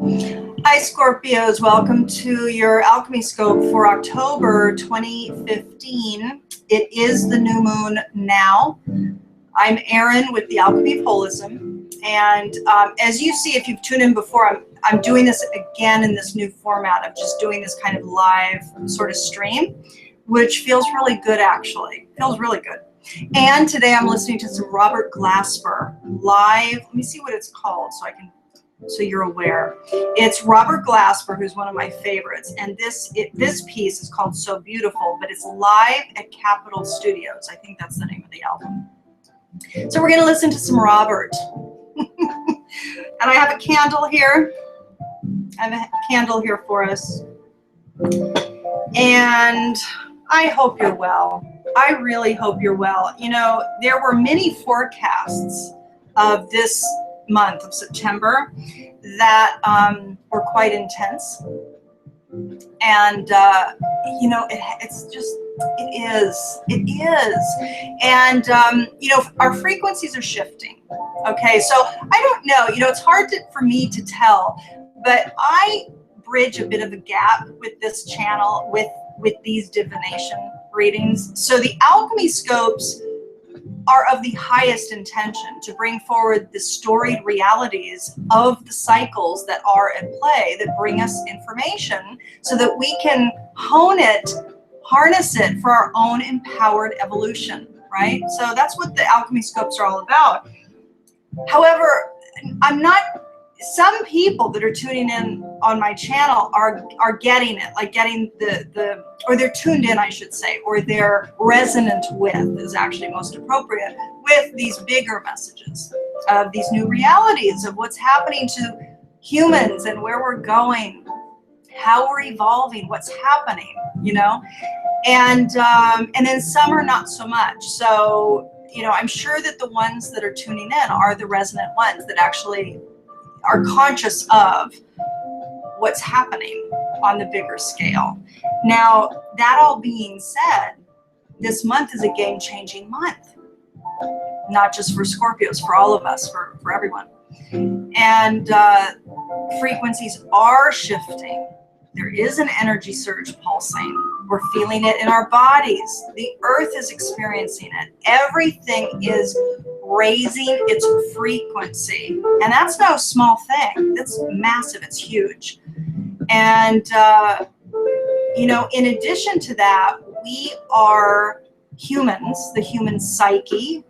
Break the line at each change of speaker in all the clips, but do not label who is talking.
Hi Scorpios, welcome to your Alchemy Scope for October 2015. It is the new moon now. I'm Erin with the Alchemy of Holism, and as you see, if you've tuned in before, I'm doing this again in this new format of just doing this kind of live sort of stream, which feels really good actually. Feels really good. And today I'm listening to some Robert Glasper live. Let me see what it's called so you're aware. It's Robert Glasper, who's one of my favorites, and this piece is called So Beautiful, but it's live at Capitol Studios. I think that's the name of the album. So we're going to listen to some Robert. And I have a candle here. I have a candle here for us. And I hope you're well. I really hope you're well. You know, there were many forecasts of this month of September that were quite intense, and you know, it is, and you know, our frequencies are shifting. Okay, so I don't know, you know, it's hard for me to tell, but I bridge a bit of a gap with this channel with these divination readings. So the Alchemy Scopes are of the highest intention to bring forward the storied realities of the cycles that are at play, that bring us information so that we can hone it, harness it for our own empowered evolution, right? So that's what the Alchemy Scopes are all about. However, some people that are tuning in on my channel are getting it, like getting or they're tuned in, I should say, or they're resonant with, is actually most appropriate, with these bigger messages of these new realities of what's happening to humans and where we're going, how we're evolving, what's happening, you know, and then some are not so much. So, you know, I'm sure that the ones that are tuning in are the resonant ones that actually are conscious of what's happening on the bigger scale. Now, that all being said, this month is a game-changing month, not just for Scorpios, for all of us, for everyone. And frequencies are shifting. There is an energy surge pulsing. We're feeling it in our bodies. The earth is experiencing it. Everything is raising its frequency. And that's no small thing. It's massive. It's huge. And, you know, in addition to that, we are humans, the human psyche,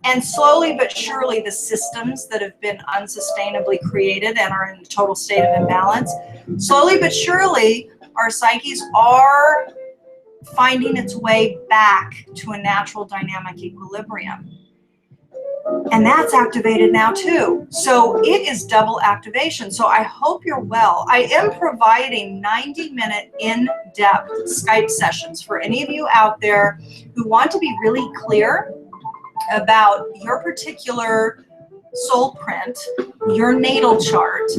and slowly but surely the systems that have been unsustainably created and are in a total state of imbalance, slowly but surely our psyches are finding its way back to a natural dynamic equilibrium. And that's activated now too. So it is double activation. So I hope you're well. I am providing 90-minute in-depth Skype sessions for any of you out there who want to be really clear about your particular soul print, your natal chart,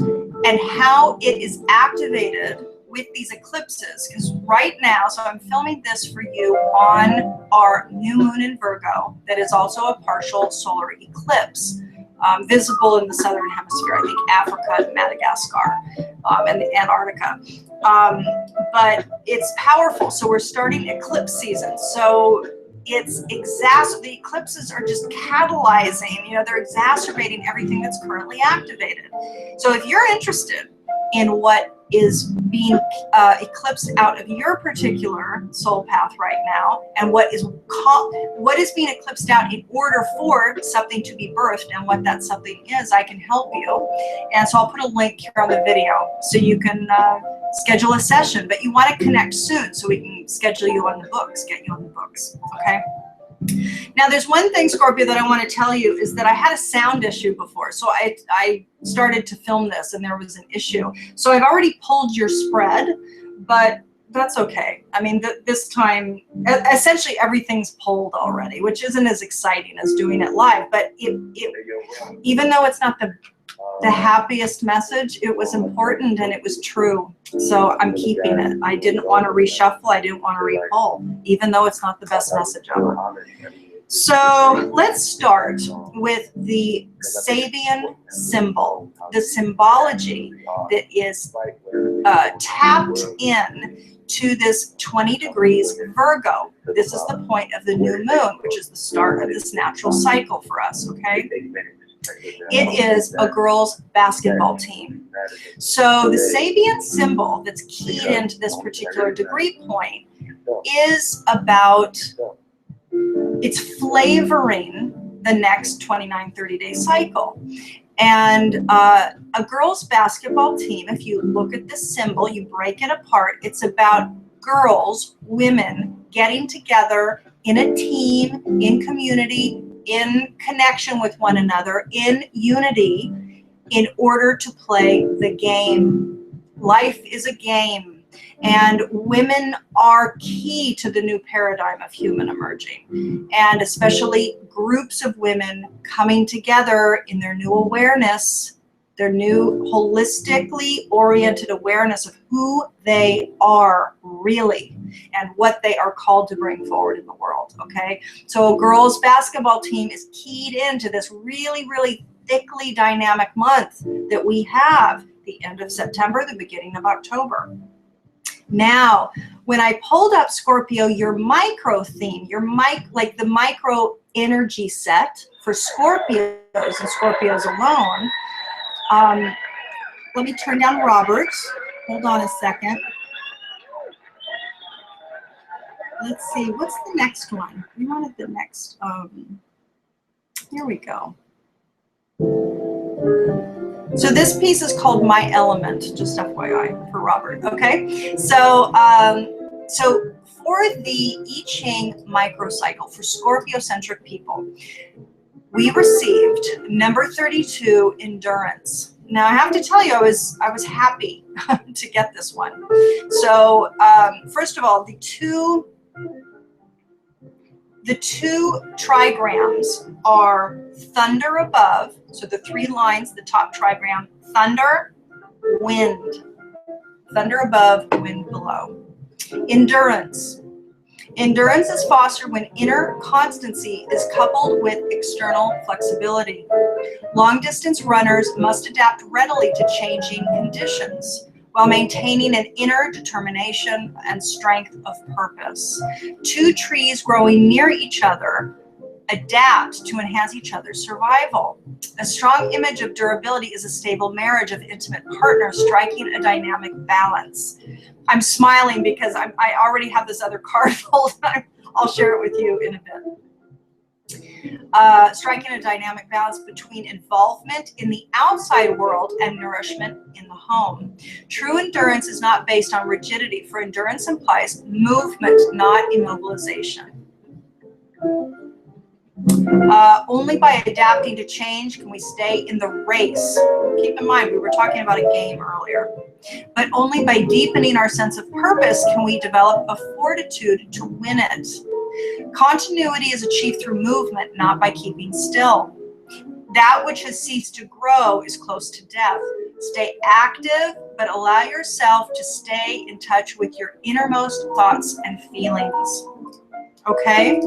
and how it is activated with these eclipses. Because right now, so I'm filming this for you on our new moon in Virgo that is also a partial solar eclipse, visible in the southern hemisphere, I think Africa and Madagascar, and the Antarctica. But it's powerful. So we're starting eclipse season. So it's the eclipses are just catalyzing, you know, they're exacerbating everything that's currently activated. So if you're interested in what is being eclipsed out of your particular soul path right now, and what is being eclipsed out in order for something to be birthed, and what that something is, I can help you. And so I'll put a link here on the video so you can schedule a session, but you want to connect soon so we can schedule you on the books, get you on the books, okay? Now, there's one thing, Scorpio, that I want to tell you is that I had a sound issue before. So I started to film this and there was an issue. So I've already pulled your spread, but that's okay. I mean, this time, essentially everything's pulled already, which isn't as exciting as doing it live. But even though it's not the happiest message, it was important and it was true. So I'm keeping it. I didn't want to reshuffle. I didn't want to repull, even though it's not the best message ever. So let's start with the Sabian symbol, the symbology that is tapped in to this 20 degrees Virgo. This is the point of the new moon, which is the start of this natural cycle for us, okay? It is a girls' basketball team. So the Sabian symbol that's keyed into this particular degree point is about, it's flavoring the next 29, 30-day cycle. And a girls' basketball team, if you look at the symbol, you break it apart, it's about girls, women, getting together in a team, in community, in connection with one another, in unity, in order to play the game. Life is a game, and women are key to the new paradigm of human emerging, and especially groups of women coming together in their new awareness, their new holistically oriented awareness of who they are really and what they are called to bring forward in the world, okay? So a girls' basketball team is keyed into this really, really thickly dynamic month that we have, the end of September, the beginning of October. Now, when I pulled up Scorpio, your micro theme, like the micro energy set for Scorpios and Scorpios alone, let me turn down Robert's. Hold on a second. Let's see, what's the next one? We wanted the next, here we go. So this piece is called My Element, just FYI for Robert, okay? So, so for the I Ching microcycle for Scorpio-centric people, we received number 32, endurance. Now I have to tell you, I was happy to get this one. So first of all, the two trigrams are thunder above, so the 3 lines, the top trigram, thunder, wind. Thunder above, wind below. Endurance. Endurance is fostered when inner constancy is coupled with external flexibility. Long-distance runners must adapt readily to changing conditions while maintaining an inner determination and strength of purpose. 2 trees growing near each other adapt to enhance each other's survival. A strong image of durability is a stable marriage of intimate partners striking a dynamic balance. I'm smiling because I already have this other card pulled. I'll share it with you in a bit. Striking a dynamic balance between involvement in the outside world and nourishment in the home. True endurance is not based on rigidity, for endurance implies movement, not immobilization. Only by adapting to change can we stay in the race. Keep in mind, we were talking about a game earlier. But only by deepening our sense of purpose can we develop a fortitude to win it. Continuity is achieved through movement, not by keeping still. That which has ceased to grow is close to death. Stay active, but allow yourself to stay in touch with your innermost thoughts and feelings. Okay?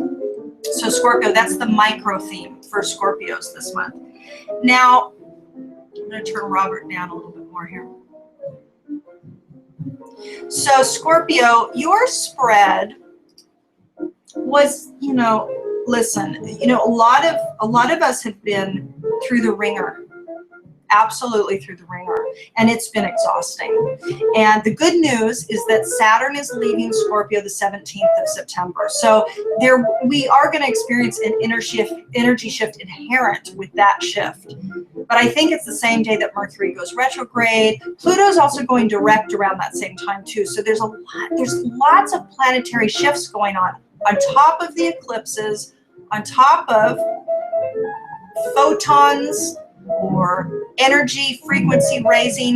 So Scorpio, that's the micro theme for Scorpios this month. Now, I'm going to turn Robert down a little bit more here. So Scorpio, your spread was, you know, listen, you know, a lot of us have been through the ringer. Absolutely through the ringer, and it's been exhausting. And the good news is that Saturn is leaving Scorpio the 17th of September. So we are going to experience an energy shift inherent with that shift. But I think it's the same day that Mercury goes retrograde. Pluto's also going direct around that same time too. So there's lots of planetary shifts going on top of the eclipses, on top of photons, or energy frequency raising.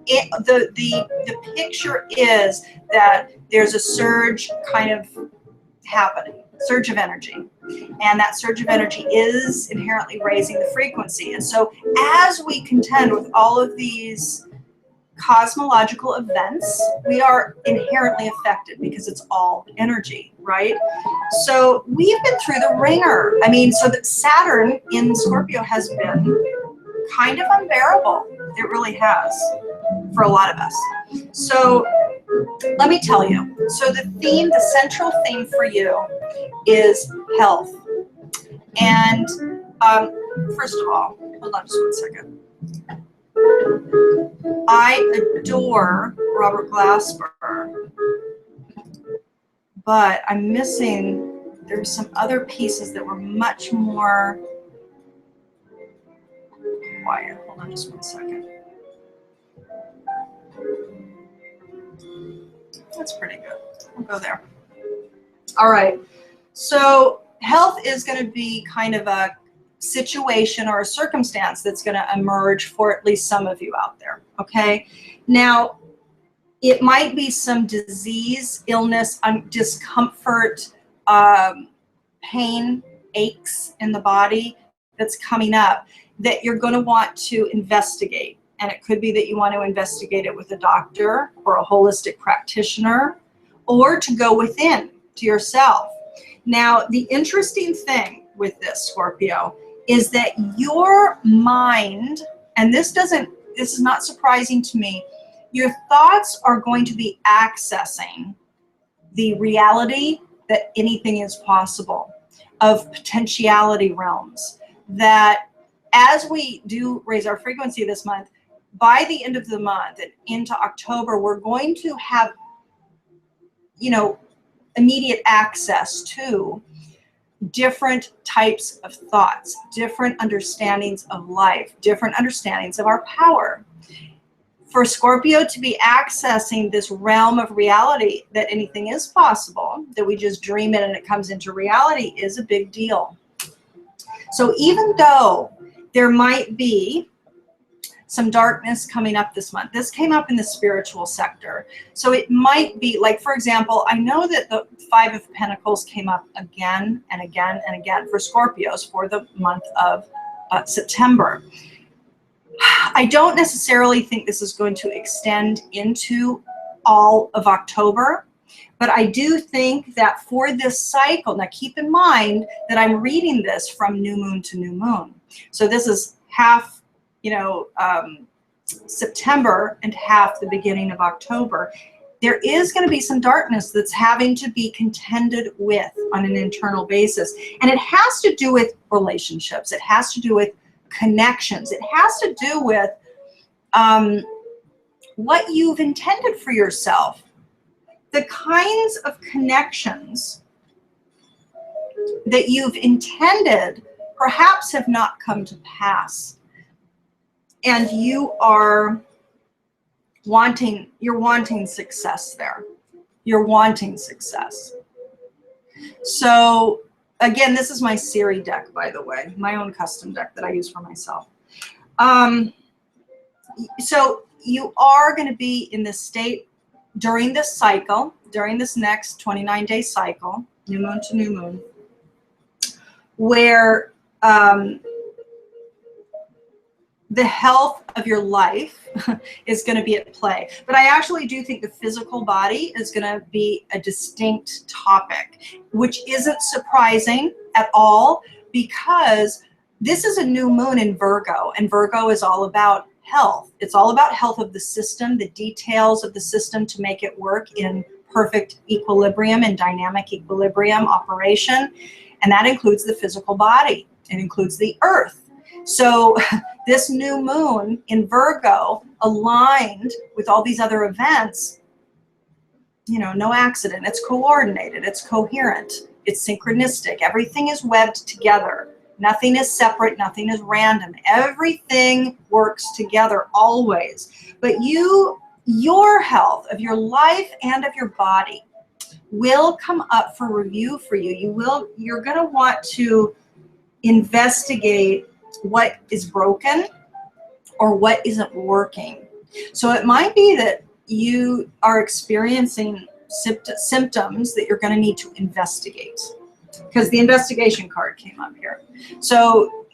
The picture is that there's a surge kind of happening, surge of energy, and that surge of energy is inherently raising the frequency. And so as we contend with all of these cosmological events, we are inherently affected because it's all energy, right? So we've been through the ringer. I mean, so that Saturn in Scorpio has been kind of unbearable. It really has for a lot of us. So let me tell you. So the theme, the central theme for you is health. And first of all, hold on just one second. I adore Robert Glasper, but I'm missing, there's some other pieces that were much more quiet. Hold on just one second. That's pretty good. We'll go there. All right. So health is going to be kind of a situation or a circumstance that's going to emerge for at least some of you out there. Okay. Now, it might be some disease, illness, discomfort, pain, aches in the body that's coming up that you're going to want to investigate. And it could be that you want to investigate it with a doctor or a holistic practitioner, or to go within to yourself. Now, the interesting thing with this, Scorpio, is that your mind, and this is not surprising to me, your thoughts are going to be accessing the reality that anything is possible, of potentiality realms, that as we do raise our frequency this month, by the end of the month and into October, we're going to have, you know, immediate access to different types of thoughts, different understandings of life, different understandings of our power. For Scorpio to be accessing this realm of reality that anything is possible, that we just dream it and it comes into reality, is a big deal. So even though there might be some darkness coming up this month, this came up in the spiritual sector. So it might be like, for example, I know that the Five of Pentacles came up again and again and again for Scorpios for the month of September. I don't necessarily think this is going to extend into all of October, but I do think that for this cycle, now keep in mind that I'm reading this from new moon to new moon. So this is half, you know, September and half the beginning of October. There is going to be some darkness that's having to be contended with on an internal basis. And it has to do with relationships. It has to do with connections. It has to do with what you've intended for yourself. The kinds of connections that you've intended perhaps have not come to pass. And you are wanting, you're wanting success there. You're wanting success. So again, this is my Siri deck, by the way, my own custom deck that I use for myself. So you are going to be in this state during this cycle, during this next 29-day cycle, new moon to new moon, where the health of your life is going to be at play. But I actually do think the physical body is going to be a distinct topic, which isn't surprising at all, because this is a new moon in Virgo, and Virgo is all about health. It's all about health of the system, the details of the system to make it work in perfect equilibrium and dynamic equilibrium operation. And that includes the physical body. It includes the earth. So this new moon in Virgo, aligned with all these other events, you know, no accident. It's coordinated. It's coherent. It's synchronistic. Everything is webbed together. Nothing is separate. Nothing is random. Everything works together always. But your health of your life and of your body will come up for review for you. You're going to want to investigate what is broken or what isn't working. So it might be that you are experiencing symptoms that you're going to need to investigate, because the investigation card came up here. So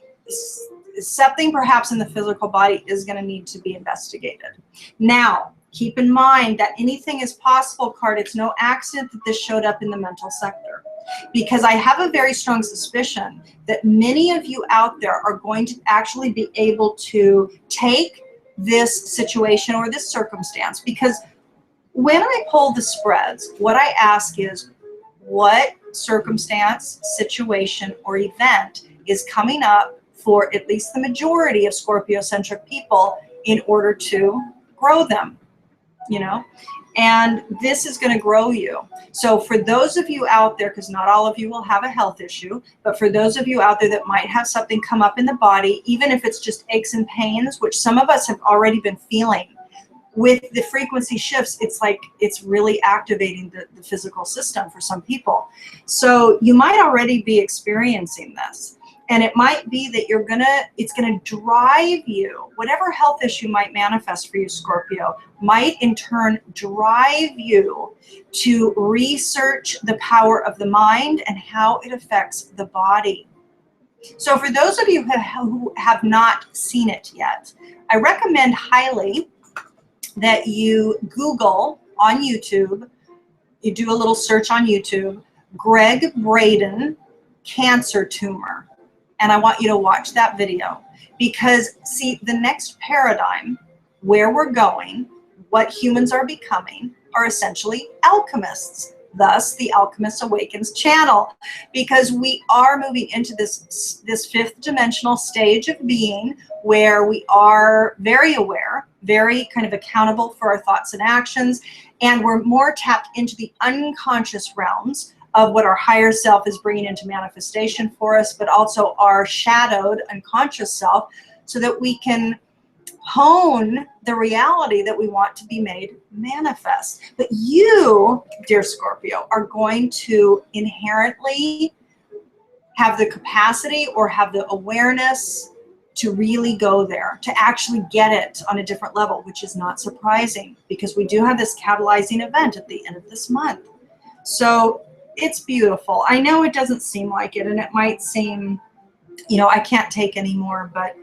something perhaps in the physical body is going to need to be investigated. Now, keep in mind that anything is possible card. It's no accident that this showed up in the mental sector, because I have a very strong suspicion that many of you out there are going to actually be able to take this situation or this circumstance, because when I pull the spreads, what I ask is, what circumstance, situation, or event is coming up for at least the majority of Scorpio-centric people in order to grow them, you know? And this is going to grow you. So for those of you out there, because not all of you will have a health issue, but for those of you out there that might have something come up in the body, even if it's just aches and pains, which some of us have already been feeling, with the frequency shifts, it's like it's really activating the physical system for some people. So you might already be experiencing this. And it might be that it's gonna drive you, whatever health issue might manifest for you, Scorpio, might in turn drive you to research the power of the mind and how it affects the body. So for those of you who have not seen it yet, I recommend highly that you Google on YouTube, you do a little search on YouTube, Greg Braden cancer tumor. And I want you to watch that video, because see, the next paradigm, where we're going, what humans are becoming, are essentially alchemists. Thus, the Alchemist Awakens channel, because we are moving into this fifth dimensional stage of being where we are very aware, very kind of accountable for our thoughts and actions, and we're more tapped into the unconscious realms of what our higher self is bringing into manifestation for us, but also our shadowed unconscious self, so that we can hone the reality that we want to be made manifest. But you, dear Scorpio, are going to inherently have the capacity or have the awareness to really go there, to actually get it on a different level, which is not surprising, because we do have this catalyzing event at the end of this month. So it's beautiful. I know it doesn't seem like it, and it might seem, you know, I can't take anymore, but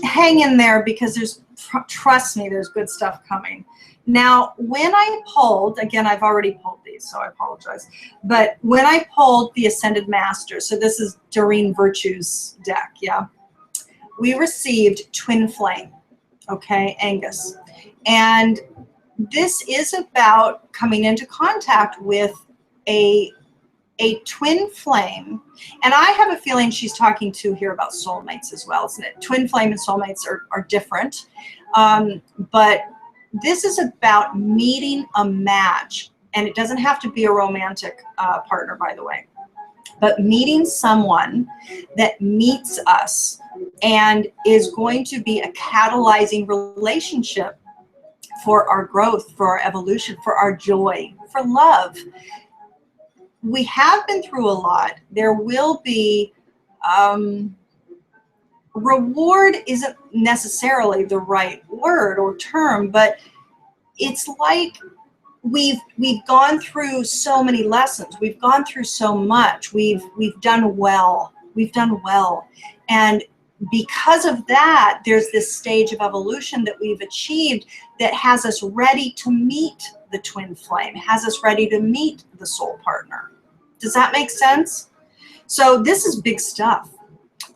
hang in there, because trust me, there's good stuff coming. Now, when I pulled, again, I've already pulled these, so I apologize. But when I pulled the Ascended Master, so this is Doreen Virtue's deck, yeah, we received Twin Flame, okay, Angus. And this is about coming into contact with a twin flame, and I have a feeling she's talking to here about soulmates as well, isn't it? Twin flame and soulmates are different, but this is about meeting a match, and it doesn't have to be a romantic partner, by the way, but meeting someone that meets us and is going to be a catalyzing relationship for our growth, for our evolution, for our joy, for love. We have been through a lot. There will be, reward isn't necessarily the right word or term, but it's like we've gone through so many lessons. We've gone through so much. We've done well. We've done well. And because of that, there's this stage of evolution that we've achieved that has us ready to meet the twin flame, has us ready to meet the soul partner. Does that make sense? So this is big stuff.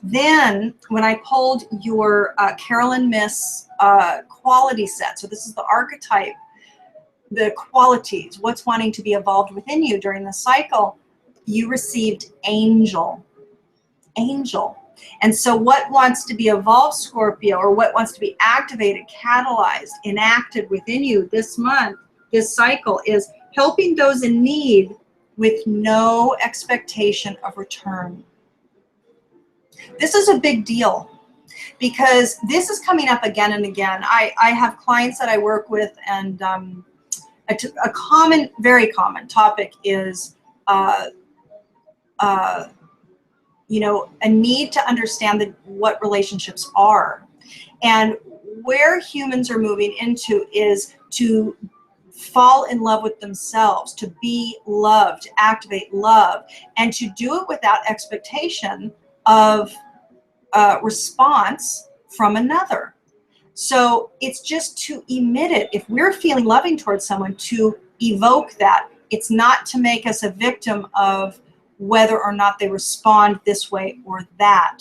Then when I pulled your Carolyn Miss quality set, so this is the archetype, the qualities, what's wanting to be evolved within you during the cycle, you received Angel. Angel. And so what wants to be evolved, Scorpio, or what wants to be activated, catalyzed, enacted within you this month, this cycle, is helping those in need with no expectation of return. This is a big deal, because this is coming up again and again. I have clients that I work with, and a common, very common topic is you know, a need to understand what relationships are. And where humans are moving into is to fall in love with themselves, to be loved, to activate love, and to do it without expectation of response from another. So it's just to emit it. If we're feeling loving towards someone, to evoke that. It's not to make us a victim of whether or not they respond this way or that.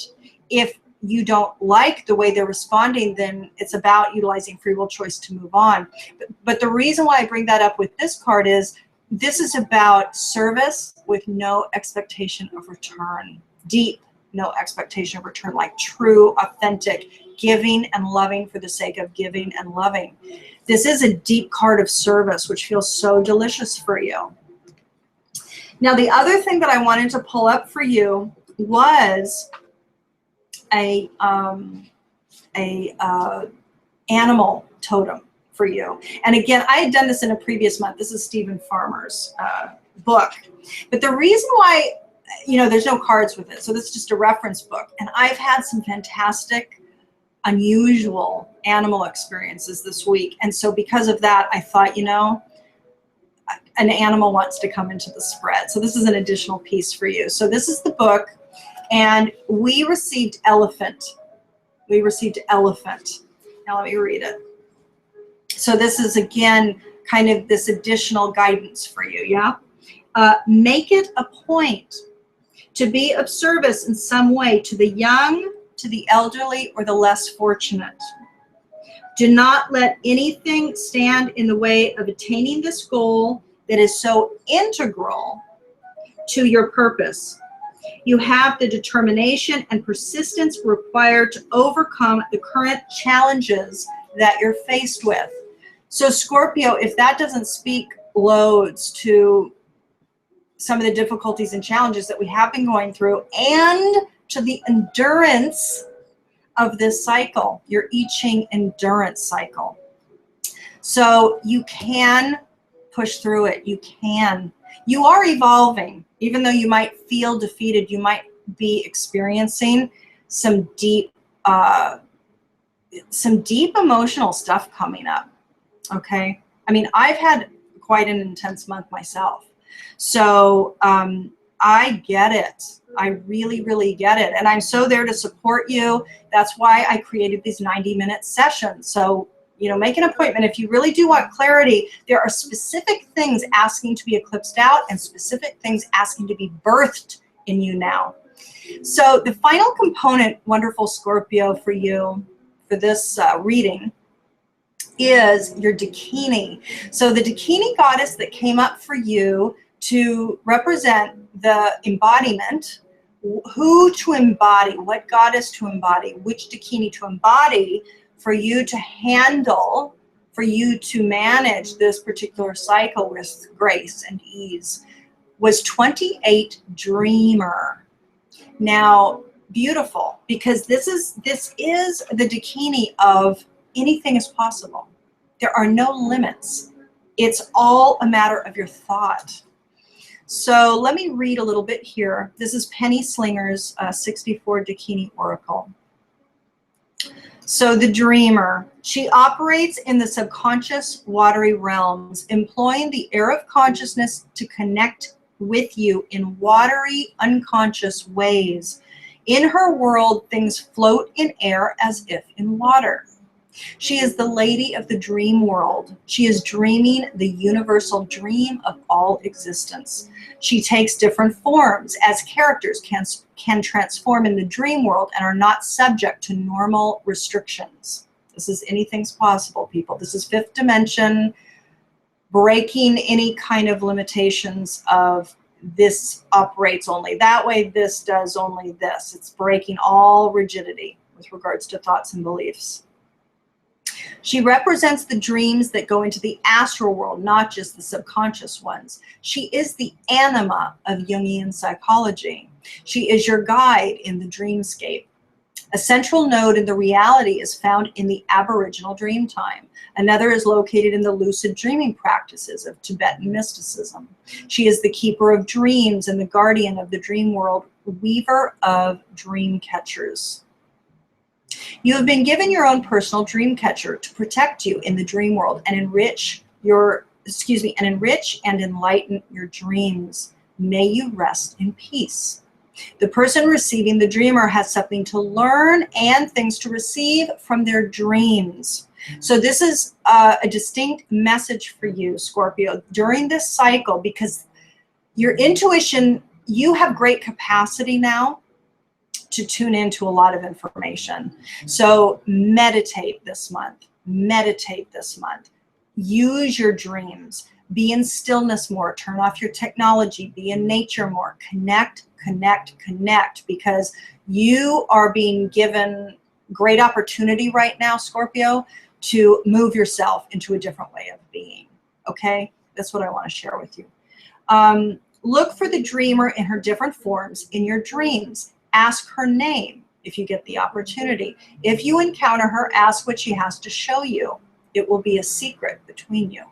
If you don't like the way they're responding, then it's about utilizing free will choice to move on. But the reason why I bring that up with this card is this is about service with no expectation of return. Deep, no expectation of return, like true, authentic, giving and loving for the sake of giving and loving. This is a deep card of service, which feels so delicious for you. Now, the other thing that I wanted to pull up for you was a animal totem for you. And again, I had done this in a previous month. This is Stephen Farmer's book. But the reason why, you know, there's no cards with it, so this is just a reference book. And I've had some fantastic, unusual animal experiences this week. And so because of that, I thought, you know, an animal wants to come into the spread. So this is an additional piece for you. So this is the book, and we received elephant. We received elephant. Now let me read it. So this is, again, kind of this additional guidance for you, yeah? Make it a point to be of service in some way to the young, to the elderly, or the less fortunate. Do not let anything stand in the way of attaining this goal that is so integral to your purpose. You have the determination and persistence required to overcome the current challenges that you're faced with. So Scorpio, if that doesn't speak loads to some of the difficulties and challenges that we have been going through, and to the endurance of this cycle, your I Ching endurance cycle. So you can push through it. You can. You are evolving. Even though you might feel defeated, you might be experiencing some deep emotional stuff coming up. Okay? I mean, I've had quite an intense month myself. So I get it. I really, really get it. And I'm so there to support you. That's why I created these 90-minute sessions. So, you know, make an appointment. If you really do want clarity, there are specific things asking to be eclipsed out and specific things asking to be birthed in you now. So the final component, wonderful Scorpio, for you for this reading is your Dakini. So the Dakini goddess that came up for you to represent the embodiment, who to embody, what goddess to embody, which Dakini to embody for you to handle, for you to manage this particular cycle with grace and ease, was 28 Dreamer. Now, beautiful, because this is the Dakini of anything is possible. There are no limits. It's all a matter of your thought. So let me read a little bit here. This is Penny Slinger's 64 Dakini Oracle. So the Dreamer, she operates in the subconscious watery realms, employing the air of consciousness to connect with you in watery, unconscious ways. In her world, things float in air as if in water. She is the lady of the dream world. She is dreaming the universal dream of all existence. She takes different forms as characters can transform in the dream world and are not subject to normal restrictions. This is anything's possible, people. This is fifth dimension, breaking any kind of limitations of this operates only that way, this does only this. It's breaking all rigidity with regards to thoughts and beliefs. She represents the dreams that go into the astral world, not just the subconscious ones. She is the anima of Jungian psychology. She is your guide in the dreamscape. A central node in the reality is found in the aboriginal dream time. Another is located in the lucid dreaming practices of Tibetan mysticism. She is the keeper of dreams and the guardian of the dream world, weaver of dream catchers. You have been given your own personal dream catcher to protect you in the dream world and enrich and enlighten your dreams. May you rest in peace. The person receiving the dreamer has something to learn and things to receive from their dreams. So this is a distinct message for you, Scorpio, during this cycle, because your intuition, you have great capacity now to tune into a lot of information. So meditate this month. Meditate this month. Use your dreams. Be in stillness more. Turn off your technology. Be in nature more. Connect, connect, connect, because you are being given great opportunity right now, Scorpio, to move yourself into a different way of being. Okay? That's what I want to share with you. Look for the dreamer in her different forms in your dreams. Ask her name if you get the opportunity. If you encounter her, ask what she has to show you. It will be a secret between you.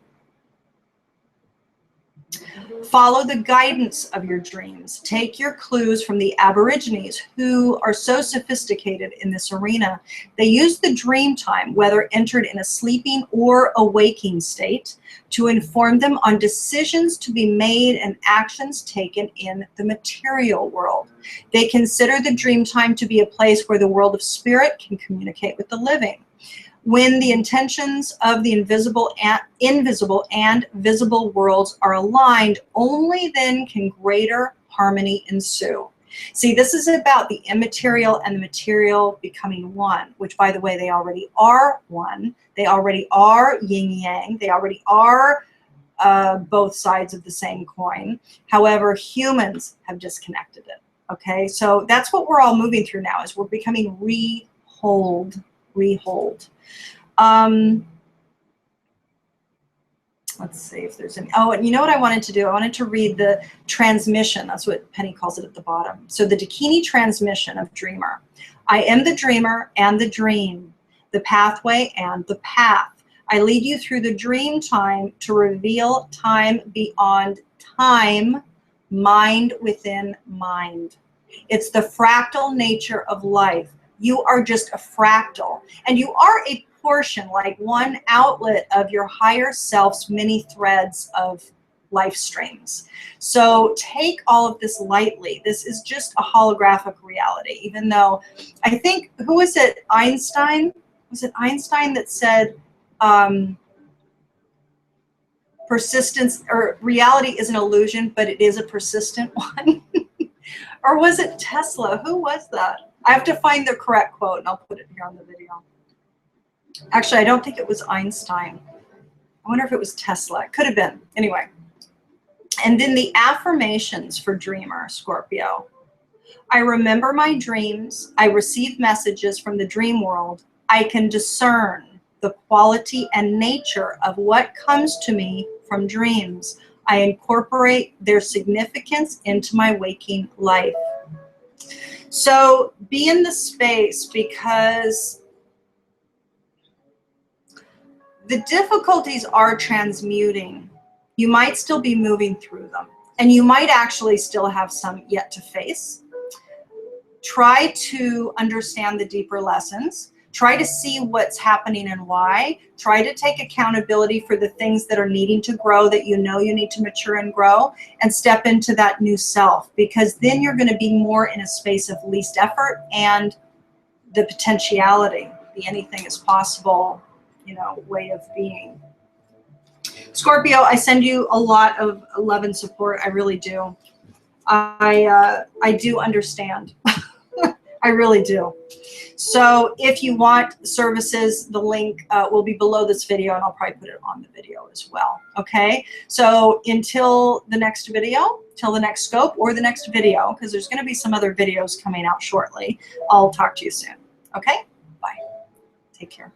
Follow the guidance of your dreams. Take your clues from the Aborigines, who are so sophisticated in this arena. They use the dream time, whether entered in a sleeping or a waking state, to inform them on decisions to be made and actions taken in the material world. They consider the dream time to be a place where the world of spirit can communicate with the living. When the intentions of the invisible and visible worlds are aligned, only then can greater harmony ensue. See, this is about the immaterial and the material becoming one, which, by the way, they already are one. They already are yin yang. They already are both sides of the same coin. However, humans have disconnected it. Okay, so that's what we're all moving through now, is we're becoming rehold. Let's see if there's any. Oh, and you know what I wanted to do? I wanted to read the transmission. That's what Penny calls it at the bottom. So the Dakini transmission of Dreamer. I am the dreamer and the dream, the pathway and the path. I lead you through the dream time to reveal time beyond time, mind within mind. It's the fractal nature of life. You are just a fractal, and you are a portion, like one outlet of your higher self's many threads of life streams. So take all of this lightly. This is just a holographic reality, even though I think, who was it, Einstein? Was it Einstein that said persistence, or reality is an illusion, but it is a persistent one? Or was it Tesla? Who was that? I have to find the correct quote, and I'll put it here on the video. Actually, I don't think it was Einstein. I wonder if it was Tesla. It could have been. Anyway. And then the affirmations for Dreamer, Scorpio. I remember my dreams. I receive messages from the dream world. I can discern the quality and nature of what comes to me from dreams. I incorporate their significance into my waking life. So be in the space, because the difficulties are transmuting. You might still be moving through them, and you might actually still have some yet to face. Try to understand the deeper lessons. Try to see what's happening and why. Try to take accountability for the things that are needing to grow, that you know you need to mature and grow, and step into that new self, because then you're going to be more in a space of least effort and the potentiality, the anything is possible, you know, way of being. Scorpio, I send you a lot of love and support. I really do. I do understand. I really do. So if you want services, the link will be below this video, and I'll probably put it on the video as well. Okay. So until the next video, till the next scope or the next video, because there's going to be some other videos coming out shortly, I'll talk to you soon. Okay. Bye. Take care.